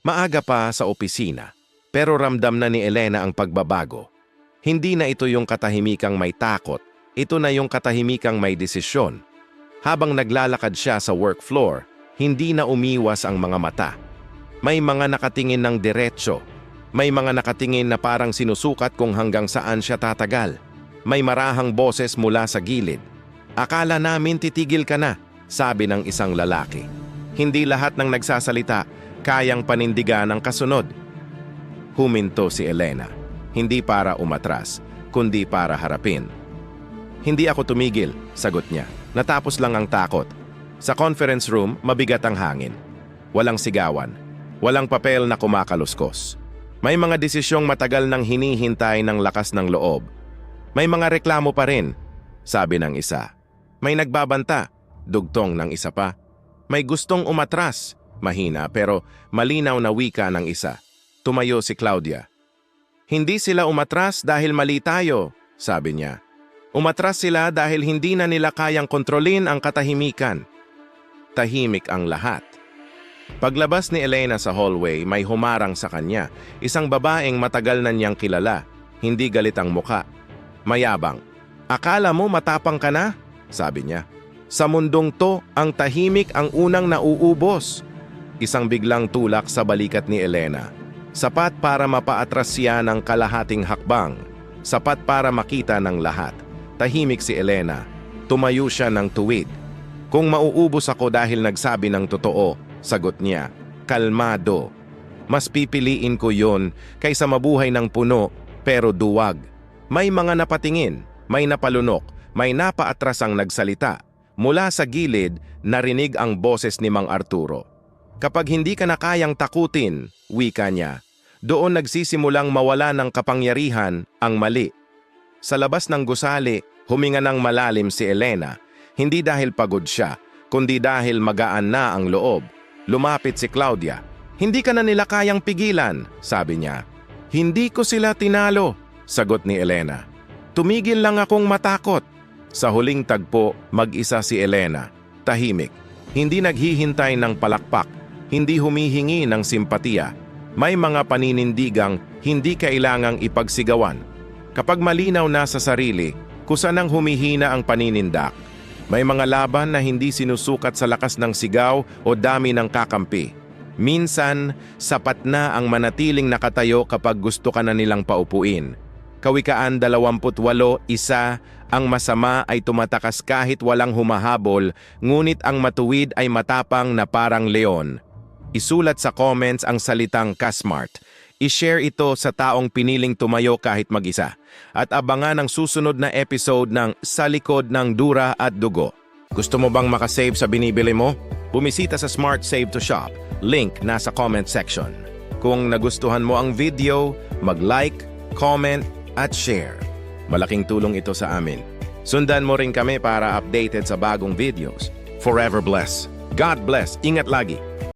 Maaga pa sa opisina, pero ramdam na ni Elena ang pagbabago. Hindi na ito yung katahimikang may takot, ito na yung katahimikang may desisyon. Habang naglalakad siya sa work floor, hindi na umiwas ang mga mata. May mga nakatingin ng diretso, may mga nakatingin na parang sinusukat kung hanggang saan siya tatagal. May marahang boses mula sa gilid. "Akala namin titigil ka na," sabi ng isang lalaki. Hindi lahat ng nagsasalita kayang panindigan ang kasunod. Huminto si Elena, hindi para umatras, kundi para harapin. "Hindi ako tumigil," sagot niya. "Natapos lang ang takot." Sa conference room, mabigat ang hangin. Walang sigawan, walang papel na kumakaluskos. May mga desisyong matagal nang hinihintay ng lakas ng loob. May mga reklamo pa rin, sabi ng isa. May nagbabanta, dugtong ng isa pa. May gustong umatras, mahina pero malinaw na wika ng isa. Tumayo si Claudia. "Hindi sila umatras dahil mali tayo," sabi niya. "Umatras sila dahil hindi na nila kayang kontrolin ang katahimikan." Tahimik ang lahat. Paglabas ni Elena sa hallway, may humarang sa kanya. Isang babaeng matagal na niyang kilala. Hindi galit ang muka. Mayabang. "Akala mo matapang ka na?" sabi niya. "Sa mundong to, ang tahimik ang unang nauubos." Isang biglang tulak sa balikat ni Elena. Sapat para mapaatras siya ng kalahating hakbang. Sapat para makita ng lahat. Tahimik si Elena. Tumayo siya ng tuwid. "Kung mauubos ako dahil nagsabi ng totoo," sagot niya, kalmado. "Mas pipiliin ko yon kaysa mabuhay ng puno pero duwag." May mga napatingin, may napalunok, may napaatras ang nagsalita. Mula sa gilid, narinig ang boses ni Mang Arturo. "Kapag hindi ka na kayang takutin," wika niya, "doon nagsisimulang mawala ng kapangyarihan ang mali." Sa labas ng gusali, huminga ng malalim si Elena. Hindi dahil pagod siya, kundi dahil magaan na ang loob. Lumapit si Claudia. "Hindi ka na nila kayang pigilan," sabi niya. "Hindi ko sila tinalo," sagot ni Elena. "Tumigil lang akong matakot." Sa huling tagpo, mag-isa si Elena. Tahimik. Hindi naghihintay ng palakpak. Hindi humihingi ng simpatiya. May mga paninindigang hindi kailangang ipagsigawan. Kapag malinaw na sa sarili, kusa nang humihina ang paninindak. May mga laban na hindi sinusukat sa lakas ng sigaw o dami ng kakampi. Minsan, sapat na ang manatiling nakatayo kapag gusto ka na nilang paupuin. Kawikaan 28:1, ang masama ay tumatakas kahit walang humahabol, ngunit ang matuwid ay matapang na parang leon. Isulat sa comments ang salitang ka-smart. I-share ito sa taong piniling tumayo kahit mag-isa. At abangan ang susunod na episode ng Sa Likod ng Dura at Dugo. Gusto mo bang makasave sa binibili mo? Bumisita sa Smart Save to Shop. Link nasa comment section. Kung nagustuhan mo ang video, mag-like, comment, at share. Malaking tulong ito sa amin. Sundan mo rin kami para updated sa bagong videos. Forever bless. God bless. Ingat lagi.